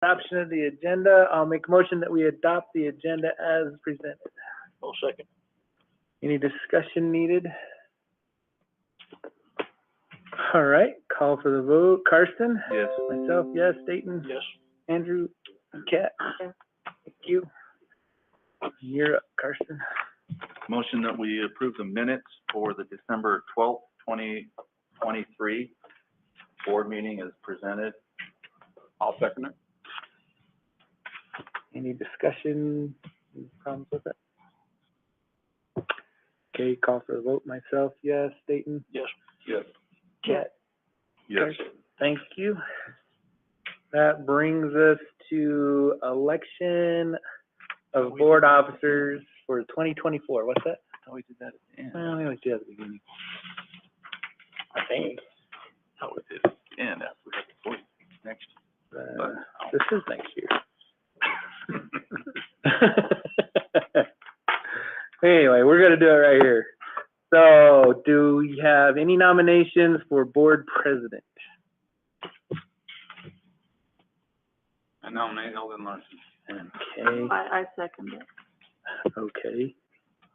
Adoption of the agenda. I'll make a motion that we adopt the agenda as presented. I'll second. Any discussion needed? All right, call for the vote. Karsten? Yes. Myself, yes. Dayton? Yes. Andrew? Kat? Thank you. You're up, Karsten. Motion that we approve the minutes for the December 12th, 2023 board meeting as presented. I'll second it. Any discussion, any problems with it? Okay, call for the vote. Myself, yes. Dayton? Yes. Yes. Kat? Yes. Thank you. That brings us to election of board officers for 2024. What's that? Oh, we did that at the end. Well, we always do at the beginning. I think. Oh, we did at the end after we had the vote next. This is next year. Anyway, we're gonna do it right here. So, do we have any nominations for board president? I nominate Eldon Larson. Okay, I second it. okay.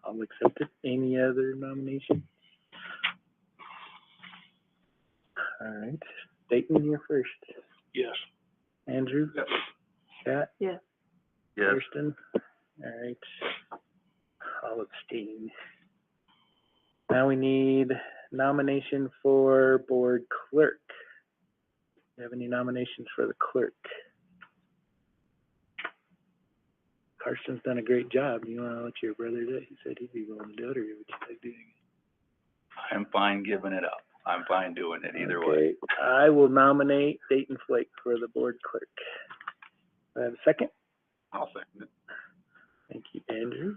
I'll accept it. Any other nomination? All right. Dayton, you're first. Yes. Andrew? Yes. Kat? Yes. Yes. Kirsten? All right. I'll abstain. Now we need nomination for board clerk. Do you have any nominations for the clerk? Karsten's done a great job. Do you want to let your brother do it? He said he'd be willing to do it, or would you like doing it? I'm fine giving it up. I'm fine doing it either way. Okay, I will nominate Dayton Flake for the board clerk. Do I have a second? I'll second it. Thank you, Andrew.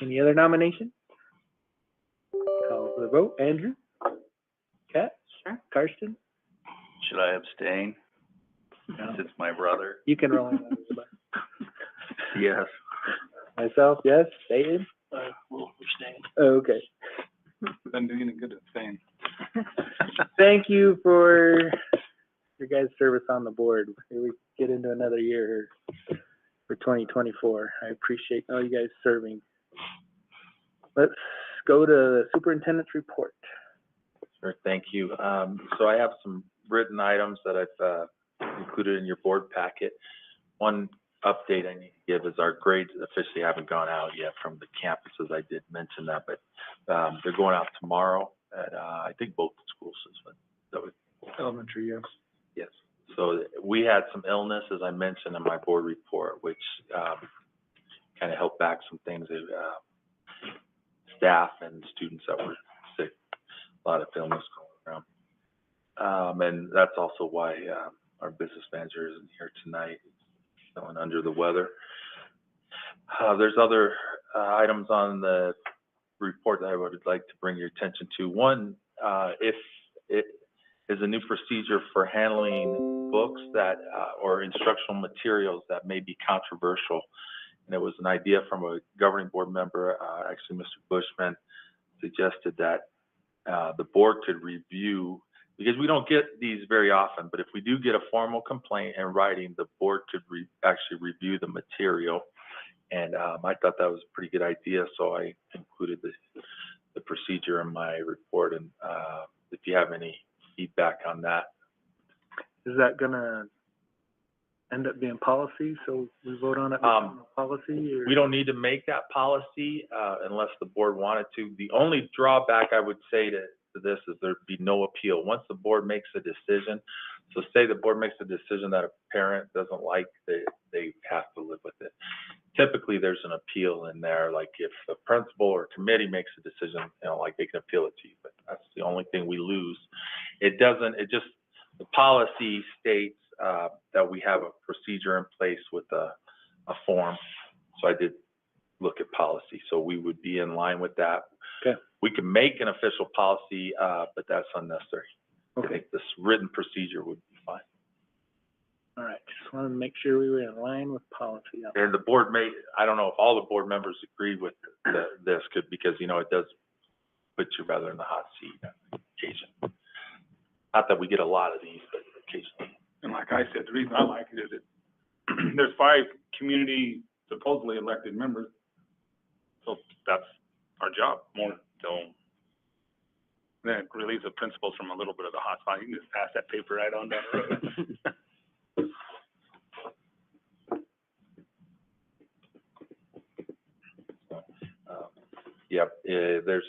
Any other nomination? Call for the vote. Andrew? Kat? Sure. Karsten? Should I abstain? No. Since it's my brother? You can roll on that. Yes. Myself, yes. Dayton? We'll abstain. Okay. Been doing a good abstain. Thank you for your guys' service on the board. Here we get into another year for 2024. I appreciate all you guys serving. Let's go to the superintendent's report. Sure, thank you. So I have some written items that I've included in your board packet. One update I need to give is our grades officially haven't gone out yet from the campuses. I did mention that, but they're going out tomorrow at I think both schools. Elementary, yes. Yes. So we had some illness, as I mentioned in my board report, which kind of held back some things. Staff and students that were sick, a lot of illness going around. And that's also why our business manager isn't here tonight, feeling under the weather. There's other items on the report that I would like to bring your attention to. One, if it is a new procedure for handling books that or instructional materials that may be controversial. And it was an idea from a governing board member, actually Mr. Bushman suggested that the board could review, because we don't get these very often, but if we do get a formal complaint in writing, the board could actually review the material. And I thought that was a pretty good idea, so I included the procedure in my report. And if you have any feedback on that. Is that gonna end up being policy, so we vote on it with policy, or? We don't need to make that policy unless the board wanted to. The only drawback I would say to this is there'd be no appeal. Once the board makes a decision, so say the board makes a decision that a parent doesn't like, they have to live with it. Typically, there's an appeal in there, like if the principal or committee makes a decision, like they can appeal it to you, but that's the only thing we lose. It just, the policy states that we have a procedure in place with a form. So I did look at policy. So we would be in line with that. Okay. We can make an official policy, but that's unnecessary. Okay. I think this written procedure would be fine. All right, just wanted to make sure we were in line with policy. And the board I don't know if all the board members agree with this, because, it does put you rather in the hot seat on occasion. Not that we get a lot of these, but occasionally. And I said, the reason I like it is that there's 5 community supposedly elected members. So that's our job more. So then it relieves the principals from a little bit of the hot spot. You can just pass that paper right on down the road. Yep, there's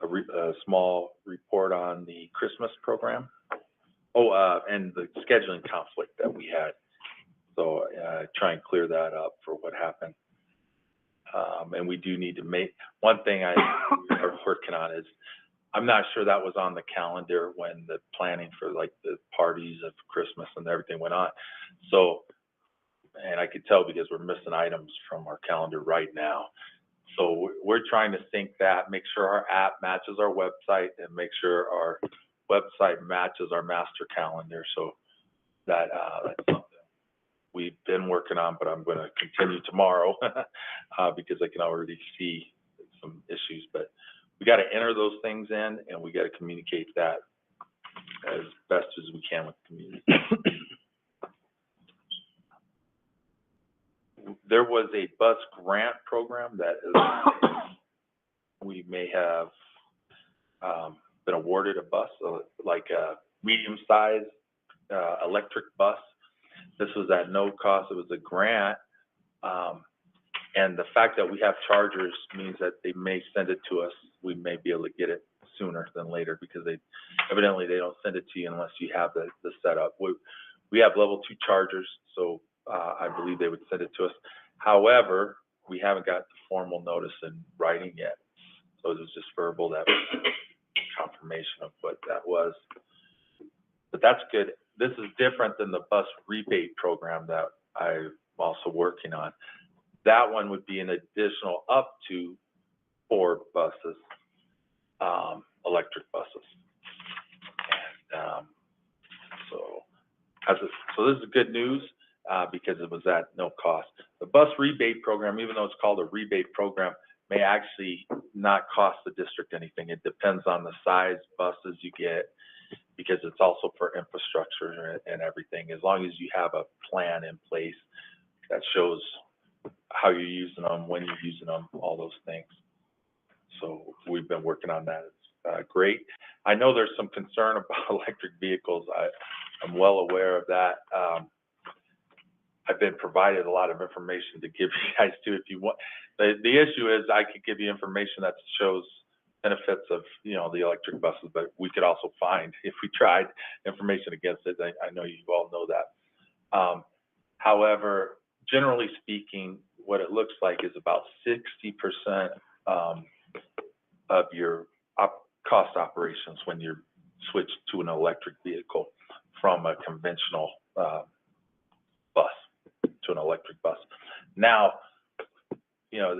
a small report on the Christmas program. Oh, and the scheduling conflict that we had. So, try and clear that up for what happened. And we do need to make, one thing I are working on is, I'm not sure that was on the calendar when the planning for like the parties of Christmas and everything went on. So, and I could tell because we're missing items from our calendar right now. So we're trying to sync that, make sure our app matches our website and make sure our website matches our master calendar. So that, that's something we've been working on, but I'm going to continue tomorrow because I can already see some issues, but we got to enter those things in and we got to communicate that as best as we can with the community. There was a bus grant program that is, we may have been awarded a bus, like a medium-sized electric bus. This was at no cost. It was a grant. And the fact that we have chargers means that they may send it to us. We may be able to get it sooner than later because evidently they don't send it to you unless you have the setup. We have level 2 chargers, so I believe they would send it to us. However, we haven't got the formal notice in writing yet. So it was just verbal, that was confirmation of what that was. But that's good. This is different than the bus rebate program that I'm also working on. That one would be an additional up to 4 buses, electric buses. And so this is good news because it was at no cost. The bus rebate program, even though it's called a rebate program, may actually not cost the district anything. It depends on the size buses you get because it's also for infrastructure and everything. As long as you have a plan in place that shows how you're using them, when you're using them, all those things. So we've been working on that. It's great. I know there's some concern about electric vehicles. I'm well aware of that. I've been provided a lot of information to give you guys too if you want. The issue is I could give you information that shows benefits of, you know, the electric buses, but we could also find, if we tried, information against it. I know you all know that. However, generally speaking, what it looks like is about 60% of your cost operations when you're switched to an electric vehicle from a conventional bus to an electric bus. Now, you know,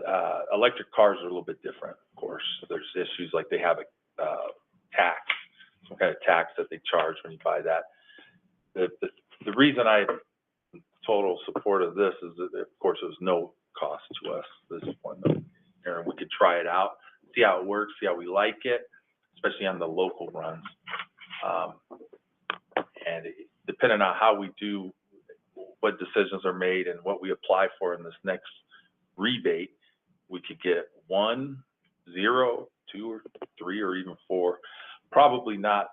electric cars are a little bit different, of course. There's issues like they have a tax, some kind of tax that they charge when you buy that. The reason I'm total support of this is that, of course, there's no cost to us at this point. And we could try it out, see how it works, see how we like it, especially on the local runs. And depending on how we do, what decisions are made and what we apply for in this next rebate, we could get 1, 0, 2, or 3, or even 4. Probably not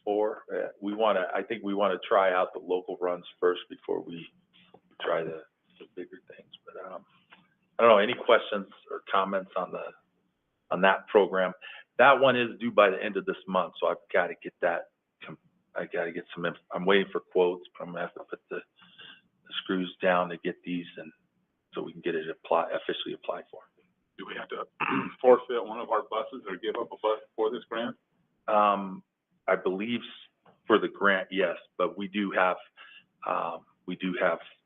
4. I think we want to try out the local runs first before we try the bigger things. But I don't know, any questions or comments on that program? That one is due by the end of this month, so I've got to get that. I got to get some. I'm waiting for quotes, but I'm gonna have to put the screws down to get these, and so we can get it officially applied for. Do we have to forfeit one of our buses or give up a bus for this grant? I believe for the grant, yes, but we do have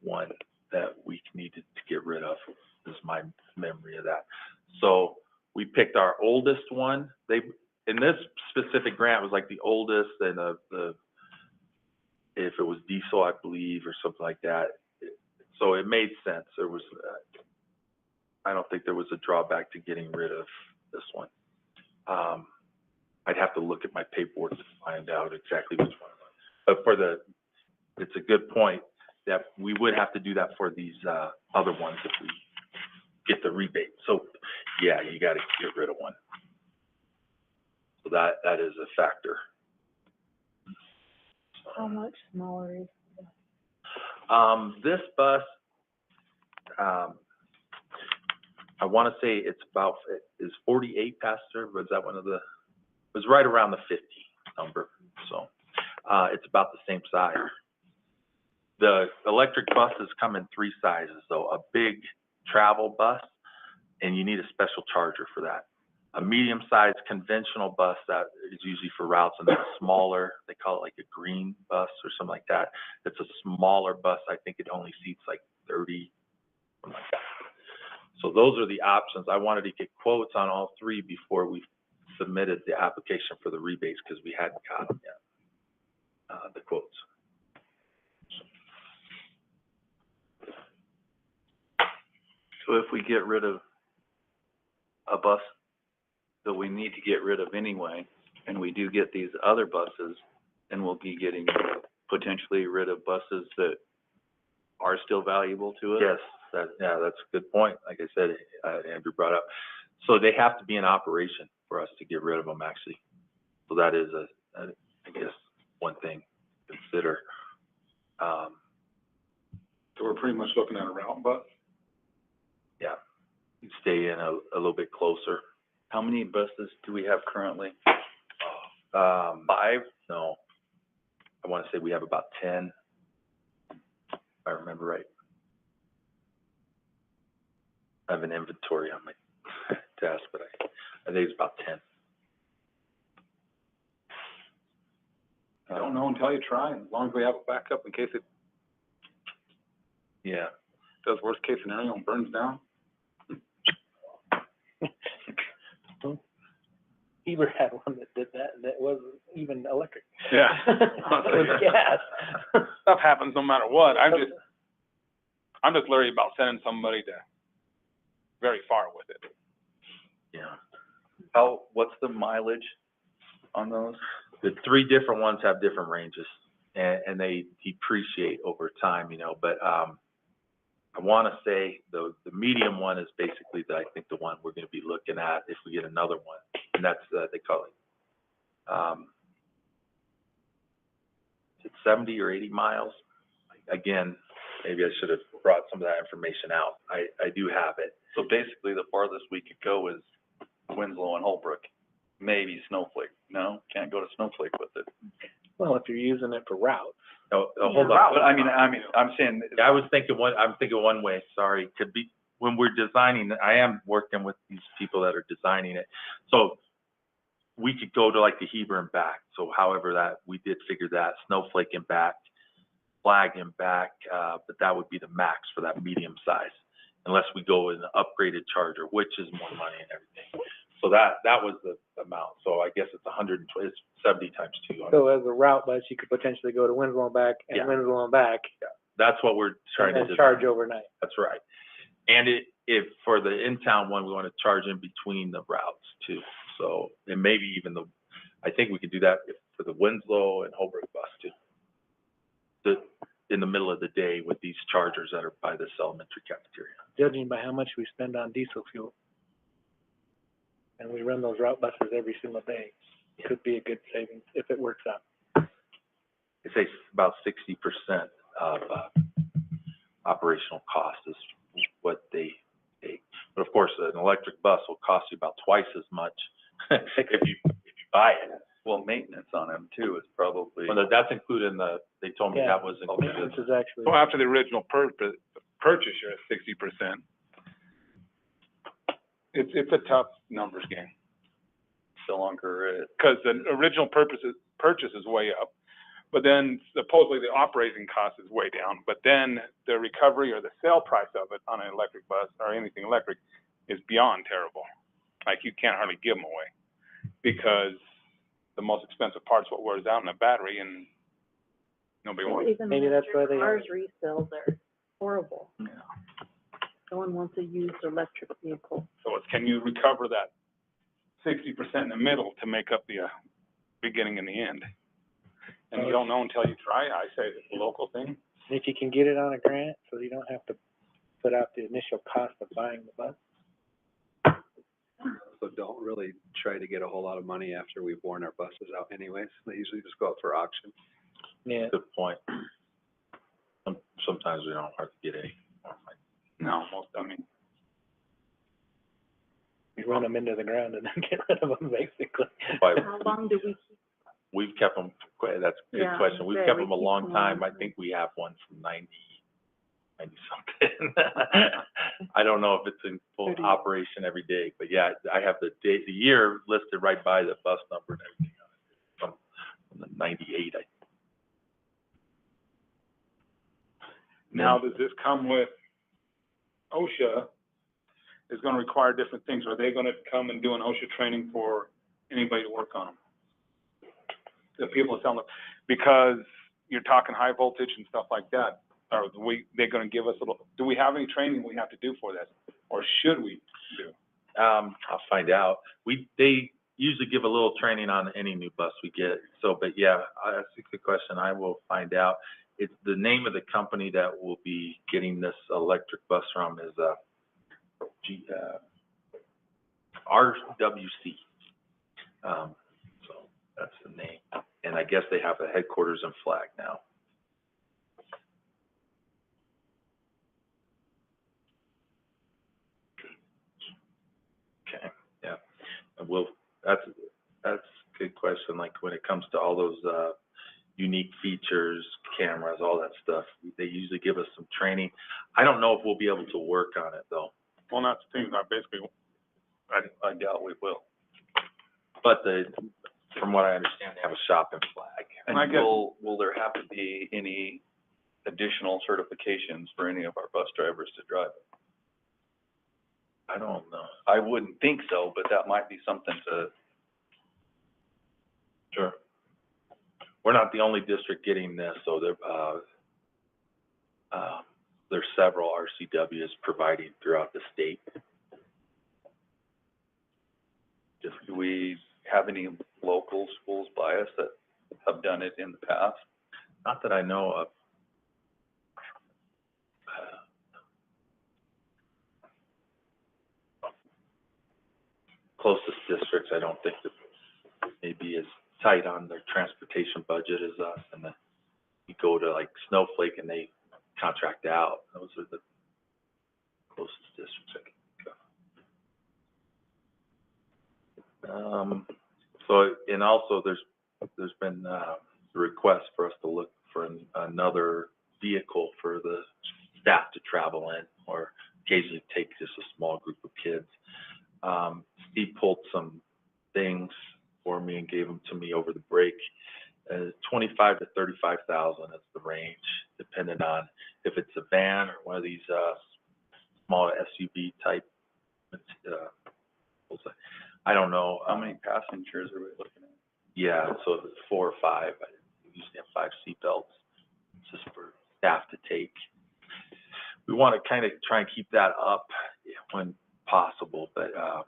one that we needed to get rid of. Is my memory of that. So we picked our oldest one. In this specific grant was like the oldest, and if it was diesel, I believe, or something like that. So it made sense. There was, I don't think there was a drawback to getting rid of this one. I'd have to look at my paperwork to find out exactly which one it was. But for it's a good point that we would have to do that for these, other ones if we get the rebate. So, yeah, you gotta get rid of one. So that is a factor. How much smaller is This bus, I wanna say it's about, it is 48 passenger, was that one of the, it was right around the 50 number, so, it's about the same size. The electric buses come in 3 sizes, though, a big travel bus, and you need a special charger for that. A medium-sized conventional bus that is usually for routes, and then a smaller, they call it like a green bus or something like that. It's a smaller bus, I think it only seats like 30, something like that. So those are the options. I wanted to get quotes on all 3 before we submitted the application for the rebates, because we hadn't got them yet, the quotes. So if we get rid of a bus that we need to get rid of anyway, and we do get these other buses, then we'll be getting potentially rid of buses that are still valuable to us? Yes, that's a good point. Like I said, Andrew brought up. So they have to be in operation for us to get rid of them, actually. So that is I guess, one thing to consider. So we're pretty much looking at a route bus. Yeah, you stay in a little bit closer. How many buses do we have currently? 5? No. I want to say we have about 10, if I remember right. I have an inventory on my desk, but I think it's about 10. I don't know until you try, and as long as we have a backup in case it Yeah. does worst case scenario and burns down. Heber had one that did that, and it wasn't even electric. Yeah. It was gas. Stuff happens no matter what. I'm just leery about sending somebody to very far with it. Yeah. What's the mileage on those? The 3 different ones have different ranges, and they depreciate over time, but, I want to say the medium one is basically I think the one we're going to be looking at if we get another one, and that's, they call it, it's 70 or 80 miles. Again, maybe I should have brought some of that information out. I do have it. So basically, the farthest we could go is Winslow and Holbrook, maybe Snowflake. No, can't go to Snowflake with it. Well, if you're using it for routes. No, hold on. But I'm saying, Yeah, I'm thinking one way, sorry, could be, when we're designing, I am working with these people that are designing it. So we could go to like the Heber and back. So however we did figure that, Snowflake and back, Flag and back, but that would be the max for that medium size, unless we go with an upgraded charger, which is more money and everything. So that was the amount. So I guess it's 120, it's 70 times 2. So as a route bus, you could potentially go to Winslow and back, and Yeah. Winslow and back, That's what we're trying to and do. charge overnight. That's right. And if for the in-town one, we want to charge in between the routes too. So, and maybe even I think we could do that for the Winslow and Holbrook bus too. In the middle of the day with these chargers that are by this elementary cafeteria. Judging by how much we spend on diesel fuel, and we run those route buses every single day, it could be a good savings if it works out. They say about 60% of operational cost is what they take. But of course, an electric bus will cost you about twice as much if you buy it. well, maintenance on them too is probably. Well, that's included in they told me Yeah. that was included. This is actually, So after the original purchase, you're at 60%. It's a tough numbers game, So longer because the original purchase is way up, but then supposedly the operating cost is way down, but then the recovery or the sale price of it on an electric bus or anything electric is beyond terrible. Like, you can't hardly give them away, because the most expensive part's what wears out in a battery, and nobody wants. Even Maybe that's why they- cars resale, they're horrible. Yeah. No one wants a used electric vehicle. So it's, can you recover that 60% in the middle to make up the beginning and the end? And you don't know until you try. I say it's a local thing. And if you can get it on a grant, so you don't have to put out the initial cost of buying the bus. So don't really try to get a whole lot of money after we've worn our buses out anyways. They usually just go out for auction. Yeah. Good point. Sometimes we don't hardly get any. No, I mean, We run them into the ground and then get rid of them, basically. But How long do we keep? we've kept them, that's a good Yeah, question. We've yeah, kept we them a keep long them time. on. I think we have one from 90 something. I don't know if it's in full 30. operation every day, but yeah, I have the day, the year listed right by the bus number and everything on it. From the 98, now does this come with OSHA is gonna require different things? Are they gonna come and do an OSHA training for anybody to work on them? The people that sell them, because you're talking high voltage and stuff like that. Are they're gonna give us a little, do we have any training we have to do for that? Or should we do? I'll find out. They usually give a little training on any new bus we get. So, but yeah, that's a good question. I will find out. It's the name of the company that will be getting this electric bus from is, RWC. So that's the name. And I guess they have a headquarters in Flag now. Okay, yeah. And that's a good question. Like when it comes to all those, unique features, cameras, all that stuff, they usually give us some training. I don't know if we'll be able to work on it though. Well, that's the thing, I doubt we will. But from what I understand, they have a shop in Flag. And I And guess- will there have to be any additional certifications for any of our bus drivers to drive? I don't know. I wouldn't think so, but that might be something to, Sure. We're not the only district getting this, so there's several RCWs providing throughout the state. do we have any local schools by us that have done it in the past? Not that I know of. Closest districts, I don't think that may be as tight on their transportation budget as us, and then you go to like Snowflake and they contract out. Those are the closest districts I can think of. So, and also there's been a request for us to look for another vehicle for the staff to travel in, or occasionally take just a small group of kids. Steve pulled some things for me and gave them to me over the break. 25 to 35,000 is the range, depending on if it's a van or one of these small SUV type. I don't know. How many passengers are we looking at? Yeah, so if it's 4 or 5, I usually have 5 seatbelts, just for staff to take. We want to kind of try and keep that up when possible, but of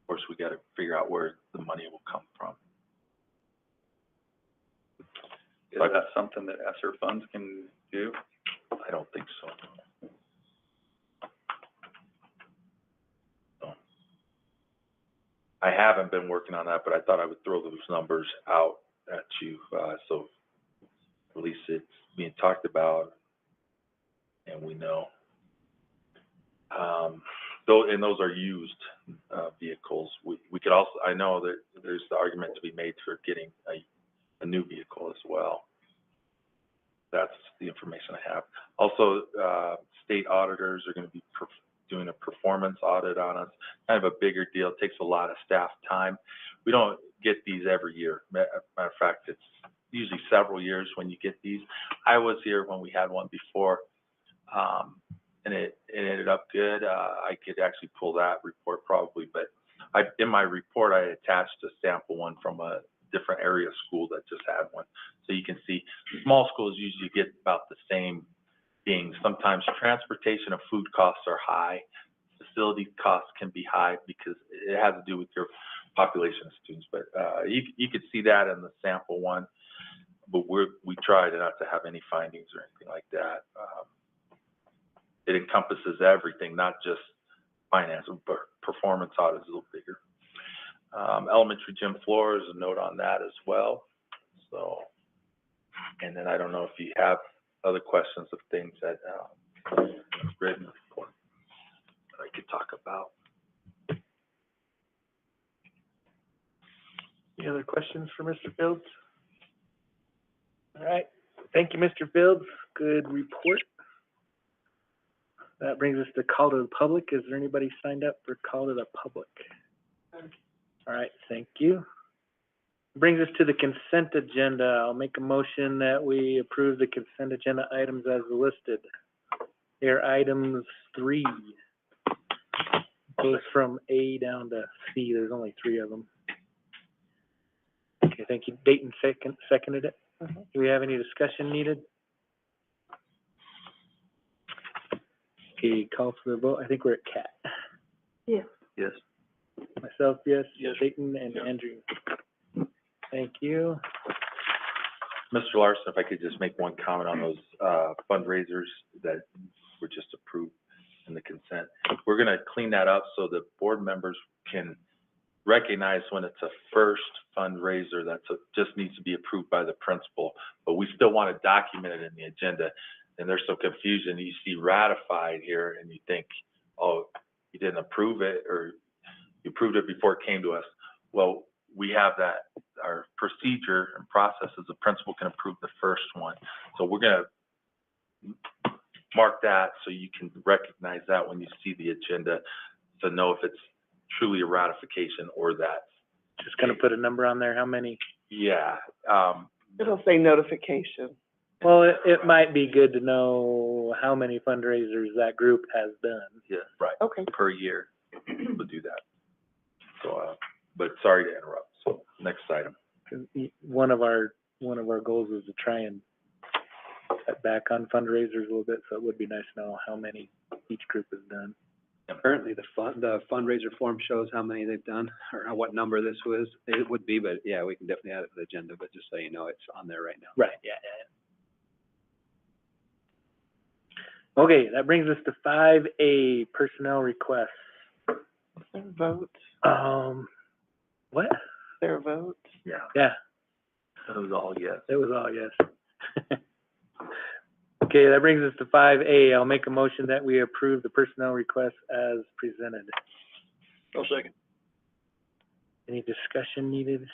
course we got to figure out where the money will come from. Is that something that ESSER funds can do? I don't think so. No. I haven't been working on that, but I thought I would throw those numbers out at you, so at least it's being talked about and we know. Those are used vehicles. We could also, I know that there's the argument to be made for getting a new vehicle as well. That's the information I have. Also, state auditors are going to be doing a performance audit on us. Kind of a bigger deal. It takes a lot of staff time. We don't get these every year. Matter of fact, it's usually several years when you get these. I was here when we had one before, and it ended up good. I could actually pull that report probably, but in my report, I attached a sample one from a different area school that just had one. So you can see small schools usually get about the same things. Sometimes transportation and food costs are high. Facility costs can be high because it has to do with your population of students. But you could see that in the sample one. but we try to not to have any findings or anything like that. It encompasses everything, not just finance, but performance audit is a little bigger. Elementary gym floors, a note on that as well. So, and then I don't know if you have other questions of things that, written report that I could talk about. Any other questions for Mr. Fields? All right, thank you, Mr. Fields. Good report. That brings us to call to the public. Is there anybody signed up for call to the public? All right, thank you. Brings us to the consent agenda. I'll make a motion that we approve the consent agenda items as listed. They're items 3. Goes from A down to C. There's only 3 of them. Okay, thank you. Dayton seconded it. Do we have any discussion needed? Okay, call for the vote. I think we're at Cat. Yeah. Yes. Myself, yes. Yes. Dayton and Yes. Andrew. Thank you. Mr. Larson, if I could just make one comment on those fundraisers that were just approved in the consent. We're gonna clean that up so the board members can recognize when it's a first fundraiser just needs to be approved by the principal, but we still want to document it in the agenda. And there's some confusion. You see ratified here and you think, oh, you didn't approve it, or you approved it before it came to us. Well, we have that, our procedure and process is the principal can approve the first one. So we're gonna mark that so you can recognize that when you see the agenda to know if it's truly a ratification or that. Just gonna put a number on there, how many? Yeah, It'll say notification. Well, it might be good to know how many fundraisers that group has done. yeah, right, Okay. per year, we'll do that. So, but sorry to interrupt, so next item. 'Cause one of our goals is to try and cut back on fundraisers a little bit, so it would be nice to know how many each group has done. Currently, the fundraiser form shows how many they've done, or what number it would be, but yeah, we can definitely add it to the agenda, but just so you know, it's on there right now. Right, yeah. Okay, that brings us to 5A, personnel requests. Their vote, What? their vote. Yeah, Yeah, it was all yes. it was all yes. Okay, that brings us to 5A. I'll make a motion that we approve the personnel requests as presented. I'll second. Any discussion needed?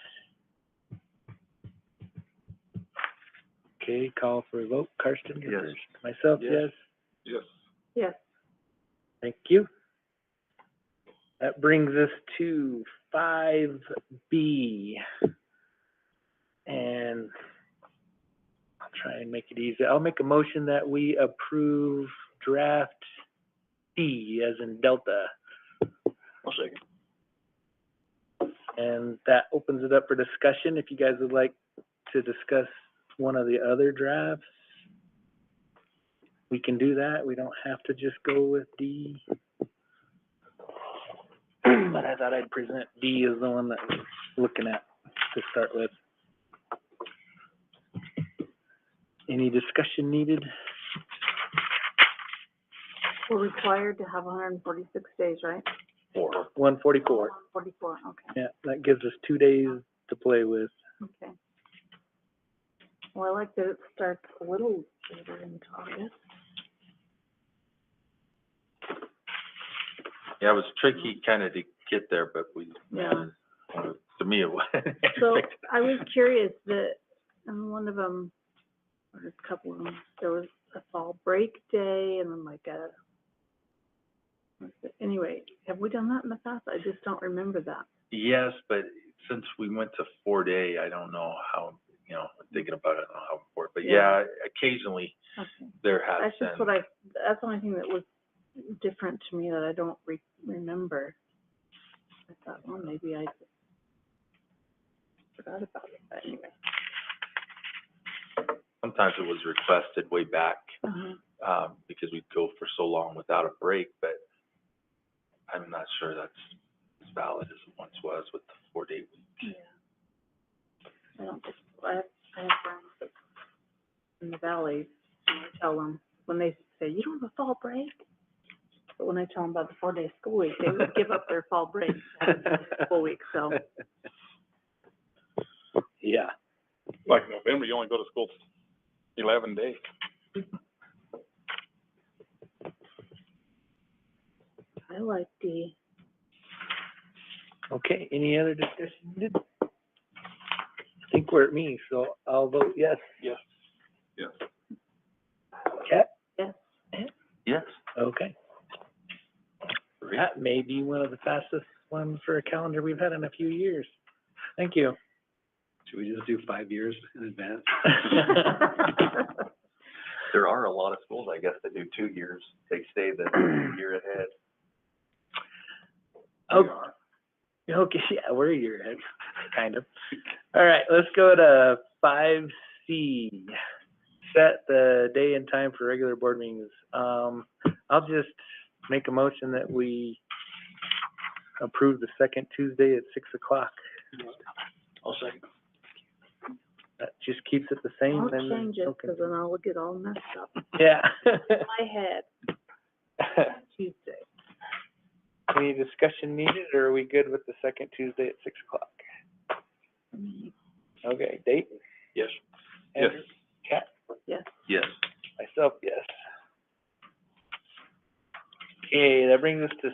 Okay, call for a vote. Karsten, you're Yes. first. Myself, Yes. yes. Yes. Yes. Thank you. That brings us to 5B. And I'll try and make it easy. I'll make a motion that we approve draft D as in Delta. I'll second. And that opens it up for discussion. If you guys would like to discuss one of the other drafts, we can do that. We don't have to just go with D. But I thought I'd present D as the one that we're looking at to start with. Any discussion needed? We're required to have 146 days, right? 144. 44, okay, Yeah, that gives us 2 days to play with. okay. Well, I like that it starts a little later into August. Yeah, it was tricky kind of to get there, but we, Yeah. to me, it was. So I was curious that, and one of them, or a couple of them, there was a fall break day and then like a, anyway, have we done that in the past? I just don't remember that. Yes, but since we went to 4-day, I don't know how, thinking about it, I don't know how important, but yeah, occasionally Okay. there has That's just been. what that's the only thing that was different to me that I don't remember. I thought, well, maybe I just forgot about it, but anyway. Sometimes it was requested way back, because we'd go for so long without a break, but I'm not sure that's as valid as it once was with the 4-day week. Yeah. I don't think, I I have friends in the valley, and I tell them, when they say, you don't have a fall break? But when I tell them about the 4-day school week, they would give up their fall break, full week, so. Yeah. Like November, you only go to school 11 days. I like D. Okay, any other discussion? I think we're at me, so I'll vote yes. Yes. Yes. Kat? Yes. Yes. Okay. That may be one of the fastest ones for a calendar we've had in a few years. Thank you. Should we just do 5 years in advance? There are a lot of schools, I guess, that do 2 years. They stay the year ahead. Oh, okay, yeah, we're a year ahead, kind of. All right, let's go to 5C. Set the day and time for regular board meetings. I'll just make a motion that we approve the second Tuesday at 6 o'clock. I'll second. That just keeps it the same. I'll then change it, no because then I'll get all messed up. Yeah. My head, Tuesday. Any discussion needed, or are we good with the second Tuesday at 6 o'clock? Okay, Dayton? Yes. Andrew? Kat? Yes. Yes. Myself, yes. Okay, that brings us to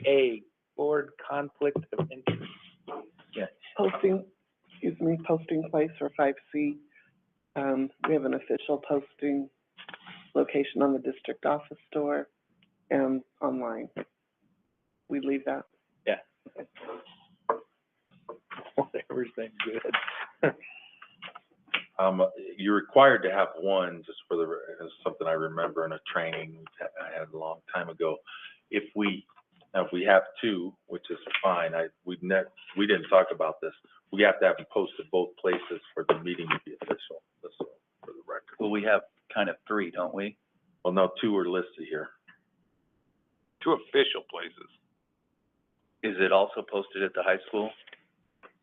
6A, board conflict of interest. Posting place for 5C. We have an official posting location on the district office store and online. We leave that. Yeah. Whatever's been good. You're required to have one, just for the, it's something I remember in a training I had a long time ago. If we have two, which is fine, we didn't talk about this, we have to have them posted both places for the meeting to be official, that's all, for the record. Well, we have kind of 3, don't we? Well, no, 2 are listed here. 2 official places. Is it also posted at the high school?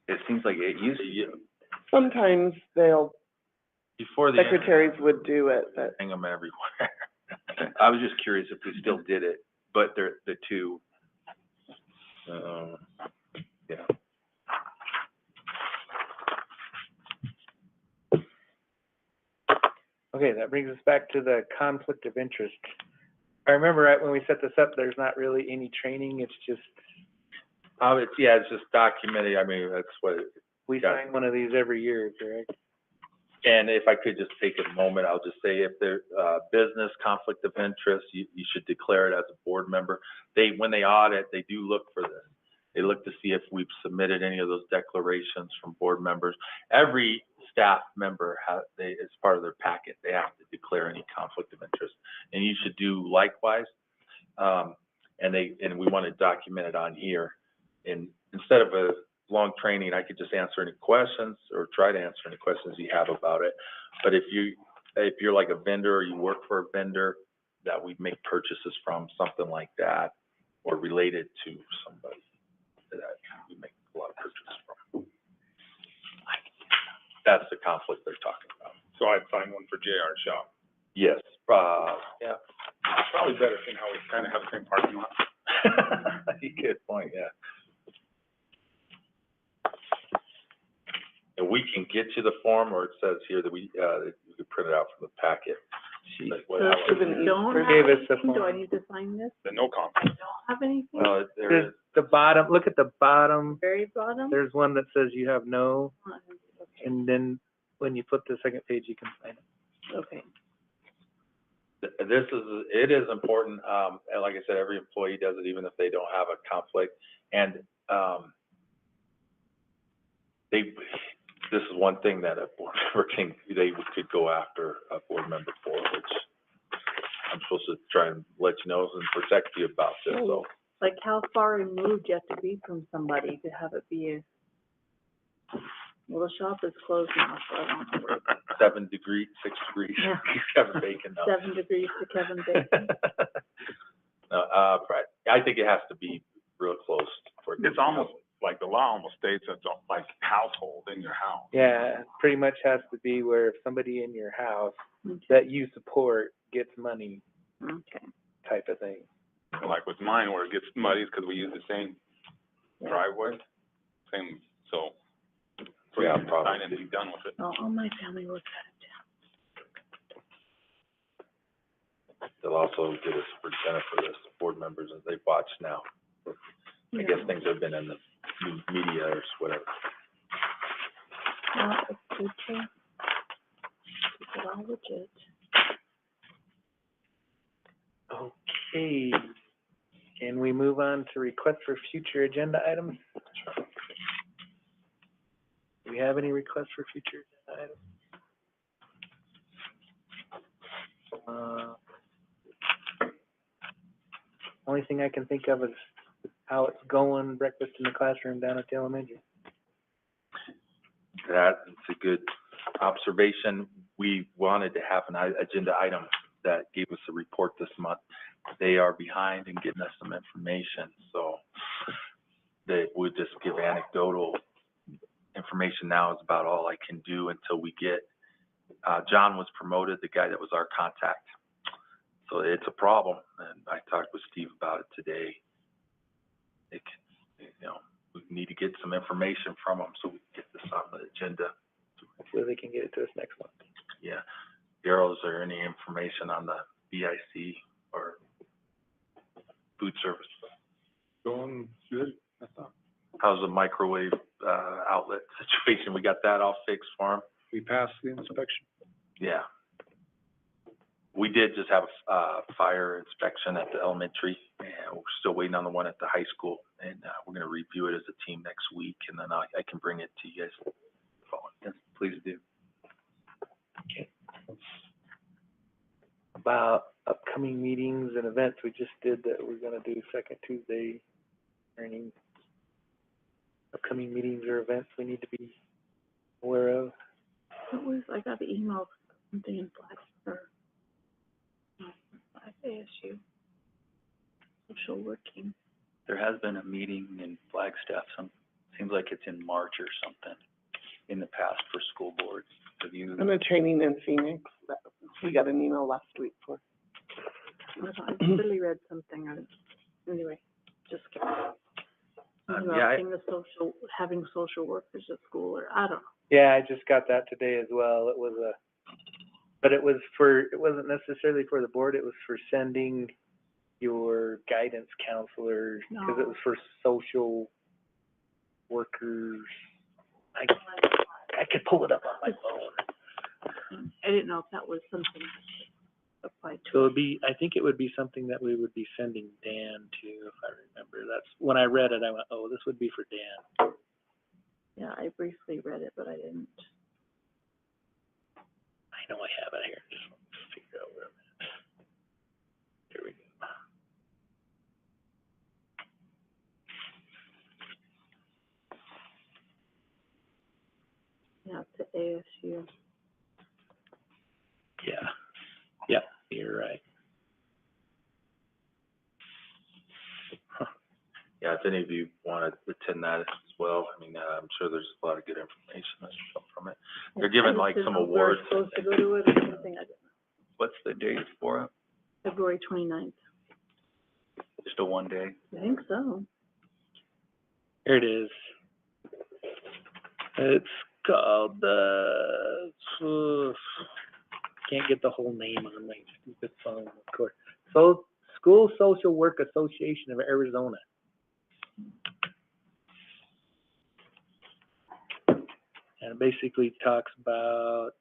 It seems like it used to. Sometimes Before the. secretaries would do it, but Hang them everywhere. I was just curious if we still did it, but they're the 2. Yeah. Okay, that brings us back to the conflict of interest. I remember right when we set this up, there's not really any training, it's just, It's just documented, I mean, that's what, we Got it. sign one of these every year, correct? and if I could just take a moment, I'll just say, if there's, business conflict of interest, you should declare it as a board member. When they audit, they do look for this. They look to see if we've submitted any of those declarations from board members. Every staff member as part of their packet, they have to declare any conflict of interest, and you should do likewise. And we want to document it on here. And instead of a long training, I could just answer any questions or try to answer any questions you have about it. But if you're like a vendor or you work for a vendor that we make purchases from, something like that, or related to somebody that we make a lot of purchases from. That's the conflict they're talking about. So I'd sign one for JR Shop. Yes, yeah. Probably better seeing how we kind of have the same parking lot. Good point, yeah. And we can get you the form, or it says here that we could print it out from the packet. But So whatever. if you don't have Gave us the anything, do I form. need to sign this? The no I conflict. don't have anything? Well, there There's is, the bottom, look at the bottom, Very bottom? there's one that says you have no, Okay, and then when you flip to the second page, you can sign it. okay. it is important, and like I said, every employee does it, even if they don't have a conflict. And, this is one thing that a board member they could go after a board member for, which I'm supposed to try and let you know and protect you about this, so. Like how far removed you have to be from somebody to have it be a, well, the shop is closed now, so I don't have to worry. 7 degrees, 6 degrees, Yeah. Kevin Bacon now. 7 degrees to Kevin Bacon. No, right, I think it has to be real close for it to It's be almost like the law almost states it's like household in your house. Yeah, it pretty much has to be where if somebody in your house Okay. that you support gets money Okay. type of thing. Like with mine where it gets muddy because we use the same Yeah. driveway, same, so. Yeah, Sign probably. and be done with it. Well, all my family works out of town. They'll also get a superintendent for the board members as they watch now. I guess things have been in the media or whatever. Well, it's good to keep it all legit. Okay. Can we move on to requests for future agenda items? Do we have any requests for future agenda items? Only thing I can think of is how it's going, breakfast in the classroom down at the elementary. That's a good observation. We wanted to have an agenda item that gave us a report this month. They are behind in getting us some information, so they would just give anecdotal information now is about all I can do until we get, John was promoted, the guy that was our contact. So it's a problem, and I talked with Steve about it today. It can, you know, we need to get some information from them so we can get this on the agenda. Hopefully they can get it to us next month. Yeah. Darryl, is there any information on the BIC or food service? Going good, I thought. How's the microwave, outlet situation? We got that all fixed for him? We passed the inspection. Yeah. We did just have a fire inspection at the elementary, and we're still waiting on the one at the high school. And, we're gonna review it as a team next week, and then I can bring it to you guys. Yes, please do. Okay. About upcoming meetings and events, we just did that, we're gonna do second Tuesday. Any upcoming meetings or events we need to be aware of? It was, I got the email, something in Black, or, no, Black ASU. Social working. There has been a meeting in Flagstaff, seems like it's in March or something, in the past for school boards. Have you? And a training in Phoenix, that, we got an email last week for. I really read something on, anyway, just kidding. Yeah, Having social workers at school, or, I don't know. Yeah, I just got that today as well. It was but it wasn't necessarily for the board, it was for sending your guidance counselors, because it was for social workers. I could pull it up on my phone. I didn't know if that was something that applied So to. it'd be, I think it would be something that we would be sending Dan to, if I remember. That's, when I read it, I went, oh, this would be for Dan. Yeah, I briefly read it, but I didn't. I know I have it here, just figure out where I'm at. Here we go. Yeah, to ASU. Yeah, yep, you're right. Yeah, if any of you want to attend that as well, I mean, I'm sure there's a lot of good information that's come from it. They're giving like some awards. I was supposed to go to it or something, I didn't know. What's the date for it? February 29th. Just a one day? I think so. Here it is. It's called can't get the whole name on my stupid phone, of course. So, School Social Work Association of Arizona. And it basically talks about,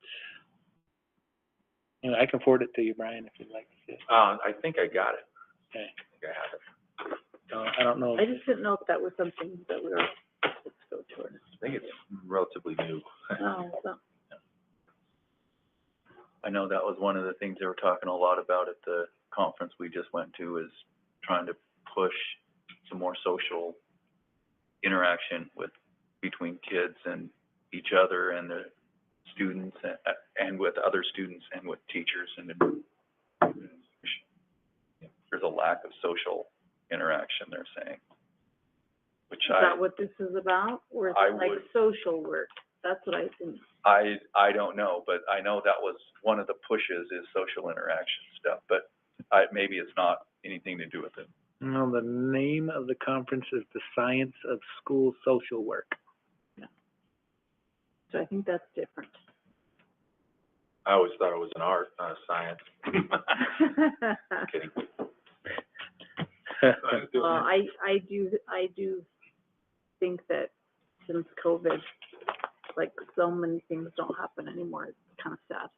you know, I can forward it to you, Brian, if you'd like to see it. I think I got it. Okay. I think I have it. I don't know. I just didn't know if that was something that we were supposed to go toward. I think it's relatively new. Oh, so, I know that was one of the things they were talking a lot about at the conference we just went to, is trying to push some more social interaction between kids and each other and the students, and with other students and with teachers. And there's a lack of social interaction, they're saying. which Is that what this is about, or is I it like would- social work? That's what I think. I don't know, but I know that was one of the pushes is social interaction stuff, but maybe it's not anything to do with it. No, the name of the conference is the Science of School Social Work. So I think that's different. I always thought it was an art, not a science. Kidding. Well, I do think that since COVID, like, so many things don't happen anymore. It's kind of sad.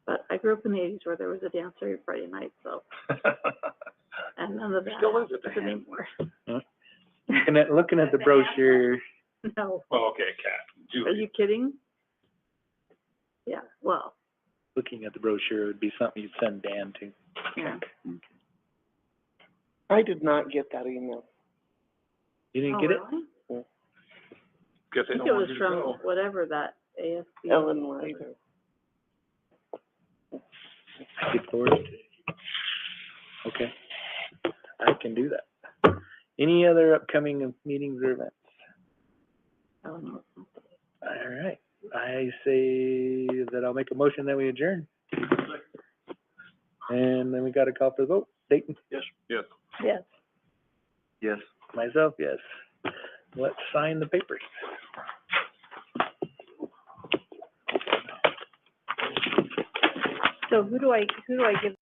But I grew up in the 80s where there was a dance every Friday night, so, and none of that Still is at the happens anymore. Looking at the brochure, No, Well, okay, Kat, are Julie, you kidding? Yeah, well, looking at the brochure would be something you'd send Dan to. yeah. I did not get that email. You didn't Oh, get it? really? guess I they think don't it want was you to from go. whatever that ASB. Ellen Ryder. I could forward it to you. Okay. I can do that. Any other upcoming meetings or events? Oh, no. All right. I say that I'll make a motion that we adjourn. And then we got to call for the vote. Dayton? Yes. Yes. Yes. Myself, yes. Let's sign the papers. So who do I give